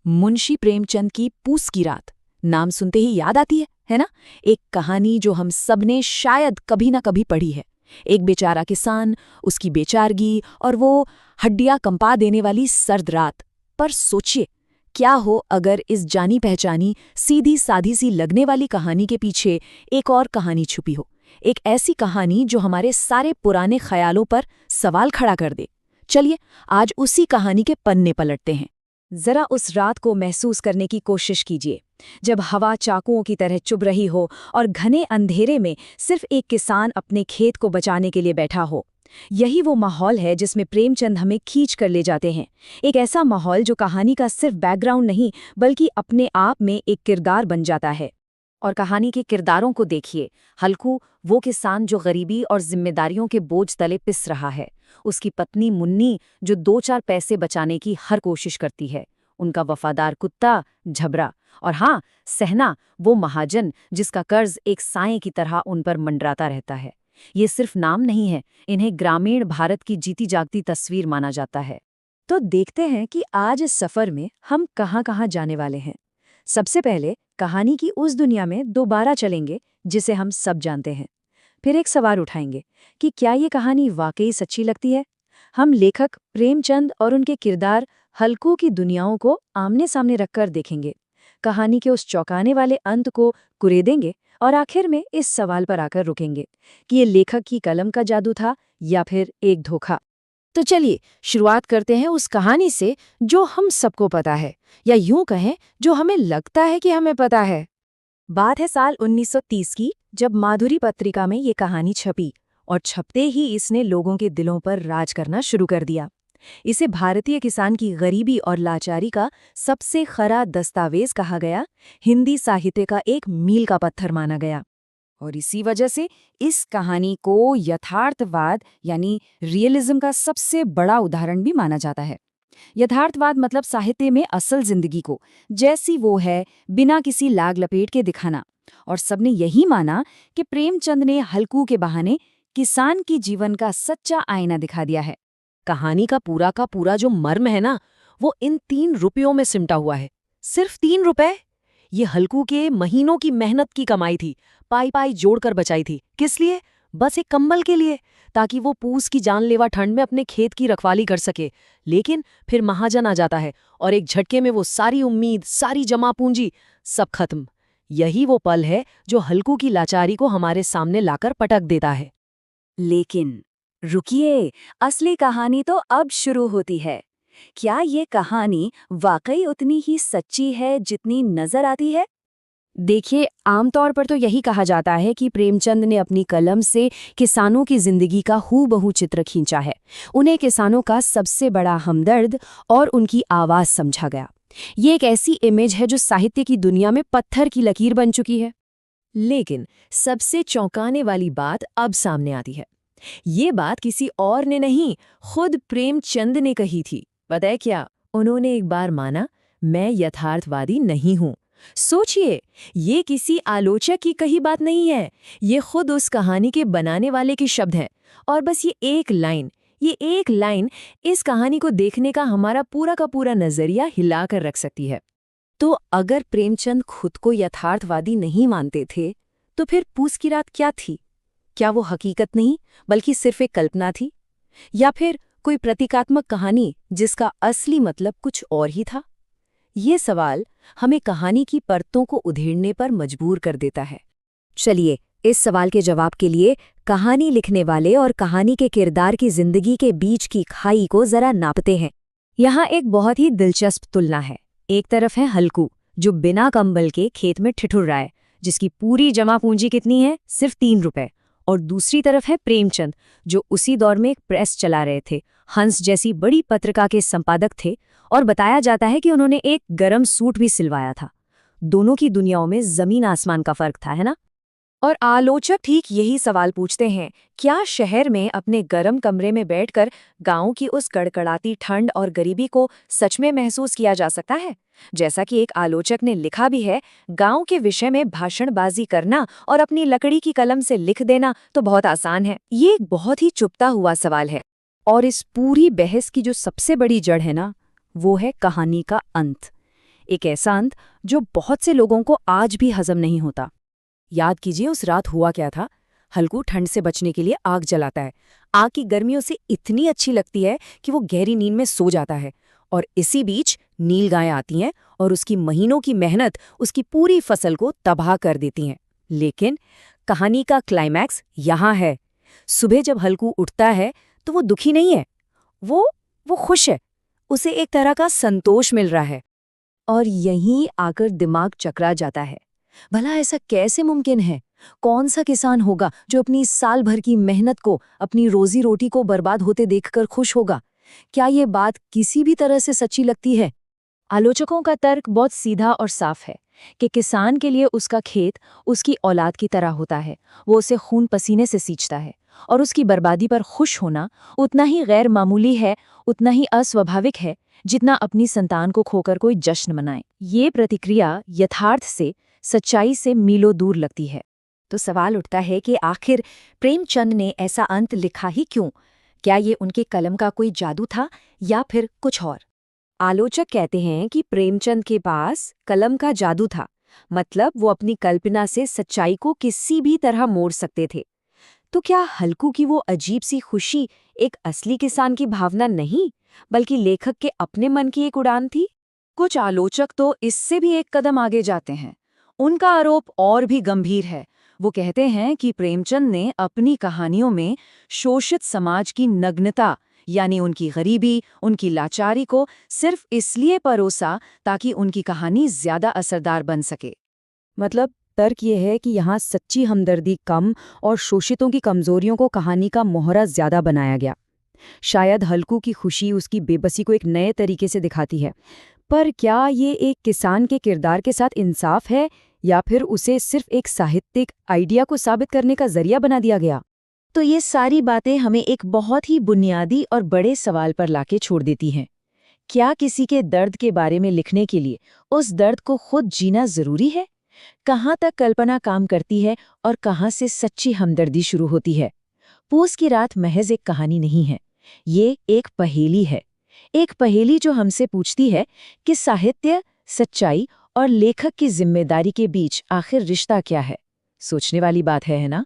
मुंशी प्रेमचंद की पूस की रात नाम सुनते ही याद आती है ना? एक कहानी जो हम सबने शायद कभी ना कभी पढ़ी है। एक बेचारा किसान, उसकी बेचारगी और वो हड्डियां कंपा देने वाली सर्द रात। पर सोचिए, क्या हो अगर इस जानी पहचानी सीधी साधी सी लगने वाली कहानी के पीछे एक और कहानी छुपी हो, एक ऐसी कहानी जो हमारे सारे पुराने ख्यालों पर सवाल खड़ा कर दे। चलिए आज उसी कहानी के पन्ने पलटते हैं। जरा उस रात को महसूस करने की कोशिश कीजिए, जब हवा चाकुओं की तरह चुभ रही हो और घने अंधेरे में सिर्फ एक किसान अपने खेत को बचाने के लिए बैठा हो। यही वो माहौल है जिसमें प्रेमचंद हमें खींच कर ले जाते हैं। एक ऐसा माहौल जो कहानी का सिर्फ बैकग्राउंड नहीं बल्कि अपने आप में एक किरदार बन जाता है। और कहानी के किरदारों को देखिए। हल्कू, वो किसान जो गरीबी और जिम्मेदारियों के बोझ तले पिस रहा है। उसकी पत्नी मुन्नी, जो 2-4 पैसे बचाने की हर कोशिश करती है। उनका वफादार कुत्ता झबरा। और हाँ, सहना, वो महाजन जिसका कर्ज एक साए की तरह उन पर मंडराता रहता है। ये सिर्फ नाम नहीं है, इन्हें ग्रामीण भारत की जीती जागती तस्वीर माना जाता है। तो देखते हैं कि आज इस सफर में हम कहाँ कहाँ जाने वाले हैं। सबसे पहले कहानी की उस दुनिया में दोबारा चलेंगे जिसे हम सब जानते हैं। फिर एक सवाल उठाएंगे कि क्या ये कहानी वाकई सच्ची लगती है। हम लेखक प्रेमचंद और उनके किरदार हल्कू की दुनियाओं को आमने सामने रखकर देखेंगे। कहानी के उस चौंकाने वाले अंत को कुरेदेंगे और आखिर में इस सवाल पर आकर रुकेंगे कि ये लेखक की कलम का जादू था या फिर एक धोखा। तो चलिए शुरुआत करते हैं उस कहानी से जो हम सबको पता है, या यूं कहें जो हमें लगता है कि हमें पता है। बात है साल 1930 की, जब माधुरी पत्रिका में ये कहानी छपी और छपते ही इसने लोगों के दिलों पर राज करना शुरू कर दिया। इसे भारतीय किसान की गरीबी और लाचारी का सबसे खरा दस्तावेज कहा गया, हिंदी साहित्य का एक मील का पत्थर माना गया। और इसी वजह से इस कहानी को यथार्थवाद यानी रियलिज्म का सबसे बड़ा उदाहरण भी माना जाता है। यथार्थवाद मतलब साहित्य में असल जिंदगी को जैसी वो है, बिना किसी लाग लपेट के दिखाना। और सबने यही माना कि प्रेमचंद ने हल्कू के बहाने किसान की जीवन का सच्चा आईना दिखा दिया है। कहानी का पूरा जो मर्म है ना, वो इन 3 रुपयों में सिमटा हुआ है। सिर्फ 3 रुपए। ये हल्कू के महीनों की मेहनत की कमाई थी, पाई पाई जोड़कर बचाई थी। किस लिए? बस एक कंबल के लिए, ताकि वो पूस की जानलेवा ठंड में अपने खेत की रखवाली कर सके। लेकिन फिर महाजन आ जाता है और एक झटके में वो सारी उम्मीद, सारी जमा पूंजी, सब खत्म। यही वो पल है जो हल्कू की लाचारी को हमारे सामने लाकर पटक देता है। लेकिन रुकिए, असली कहानी तो अब शुरू होती है। क्या ये कहानी वाकई उतनी ही सच्ची है जितनी नजर आती है? देखिए, आमतौर पर तो यही कहा जाता है कि प्रेमचंद ने अपनी कलम से किसानों की जिंदगी का हूबहू चित्र खींचा है। उन्हें किसानों का सबसे बड़ा हमदर्द और उनकी आवाज समझा गया। ये एक ऐसी इमेज है जो साहित्य की दुनिया में पत्थर की लकीर बन चुकी है। लेकिन सबसे चौंकाने वाली बात अब सामने आती है। ये बात किसी और ने नहीं, खुद प्रेमचंद ने कही थी। पता है क्या? उन्होंने एक बार माना, मैं यथार्थवादी नहीं हूं। सोचिए, ये किसी आलोचक की कही बात नहीं है, ये खुद उस कहानी के बनाने वाले के शब्द हैं। और बस ये एक लाइन इस कहानी को देखने का हमारा पूरा का पूरा नजरिया हिला कर रख सकती है। तो अगर प्रेमचंद खुद को यथार्थवादी नहीं मानते थे, तो फिर पूस की रात क्या थी? क्या वो हकीकत नहीं बल्कि सिर्फ एक कल्पना थी, या फिर कोई प्रतीकात्मक कहानी जिसका असली मतलब कुछ और ही था? ये सवाल हमें कहानी की परतों को उधेड़ने पर मजबूर कर देता है। चलिए इस सवाल के जवाब के लिए कहानी लिखने वाले और कहानी के किरदार की जिंदगी के बीच की खाई को जरा नापते हैं। यहाँ एक बहुत ही दिलचस्प तुलना है। एक तरफ है हल्कू, जो बिना कंबल के खेत में ठिठुर रहा है, जिसकी पूरी जमा पूंजी कितनी है? सिर्फ 3 रुपए। और दूसरी तरफ है प्रेमचंद, जो उसी दौर में एक प्रेस चला रहे थे, हंस जैसी बड़ी पत्रिका के संपादक थे, और बताया जाता है कि उन्होंने एक गरम सूट भी सिलवाया था। दोनों की दुनियाओं में जमीन आसमान का फर्क था, है ना? और आलोचक ठीक यही सवाल पूछते हैं, क्या शहर में अपने गर्म कमरे में बैठकर गांव की उस कड़कड़ाती ठंड और गरीबी को सच में महसूस किया जा सकता है? जैसा कि एक आलोचक ने लिखा भी है, गांव के विषय में भाषणबाजी करना और अपनी लकड़ी की कलम से लिख देना तो बहुत आसान है। ये एक बहुत ही चुभता हुआ सवाल है। और इस पूरी बहस की जो सबसे बड़ी जड़ है ना, वो है कहानी का अंत। एक ऐसा अंत जो बहुत से लोगों को आज भी हजम नहीं होता। याद कीजिए उस रात हुआ क्या था। हल्कू ठंड से बचने के लिए आग जलाता है। आग की गर्मी उसे इतनी अच्छी लगती है कि वो गहरी नींद में सो जाता है। और इसी बीच नीलगायें आती हैं और उसकी महीनों की मेहनत उसकी पूरी फसल को तबाह कर देती हैं। लेकिन कहानी का क्लाइमैक्स यहाँ है। सुबह जब हल्कू उठता है तो वो दुखी नहीं है, वो खुश है। उसे एक तरह का संतोष मिल रहा है। और यहीं आकर दिमाग चकरा जाता है। भला ऐसा कैसे मुमकिन है? कौन सा किसान होगा जो अपनी साल भर की मेहनत को, अपनी रोजी रोटी को बर्बाद होते देखकर खुश होगा? क्या ये बात किसी भी तरह से सच्ची लगती है? आलोचकों का तर्क बहुत सीधा और साफ है कि किसान के लिए उसका खेत उसकी औलाद की तरह होता है। वो उसे खून पसीने से सींचता है और उसकी बर्बादी पर खुश होना उतना ही गैर मामूली है, उतना ही अस्वाभाविक है जितना अपनी संतान को खोकर कोई जश्न मनाए। ये प्रतिक्रिया यथार्थ से, सच्चाई से मीलों दूर लगती है। तो सवाल उठता है कि आखिर प्रेमचंद ने ऐसा अंत लिखा ही क्यों? क्या ये उनके कलम का कोई जादू था या फिर कुछ और? आलोचक कहते हैं कि प्रेमचंद के पास कलम का जादू था, मतलब वो अपनी कल्पना से सच्चाई को किसी भी तरह मोड़ सकते थे। तो क्या हल्कू की वो अजीब सी खुशी एक असली किसान की भावना नहीं, बल्कि लेखक के अपने मन की एक उड़ान थी? कुछ आलोचक तो इससे भी एक कदम आगे जाते हैं। उनका आरोप और भी गंभीर है। वो कहते हैं कि प्रेमचंद ने अपनी कहानियों में शोषित समाज की नग्नता, यानी उनकी गरीबी, उनकी लाचारी को सिर्फ इसलिए परोसा ताकि उनकी कहानी ज्यादा असरदार बन सके। मतलब तर्क ये है कि यहाँ सच्ची हमदर्दी कम और शोषितों की कमजोरियों को कहानी का मोहरा ज्यादा बनाया गया। शायद हल्कू की खुशी उसकी बेबसी को एक नए तरीके से दिखाती है। पर क्या ये एक किसान के किरदार के साथ इंसाफ है या फिर उसे सिर्फ एक साहित्यिक आइडिया को साबित करने का जरिया बना दिया गया? तो ये सारी बातें हमें एक बहुत ही बुनियादी और बड़े सवाल पर लाके छोड़ देती हैं। क्या किसी के दर्द के बारे में लिखने के लिए उस दर्द को खुद जीना जरूरी है? कहाँ तक कल्पना काम करती है और कहाँ से सच्ची हमदर्दी शुरू होती है? पूस की रात महज एक कहानी नहीं है, ये एक पहेली है। एक पहेली जो हमसे पूछती है कि साहित्य, सच्चाई और लेखक की जिम्मेदारी के बीच आखिर रिश्ता क्या है। सोचने वाली बात है ना?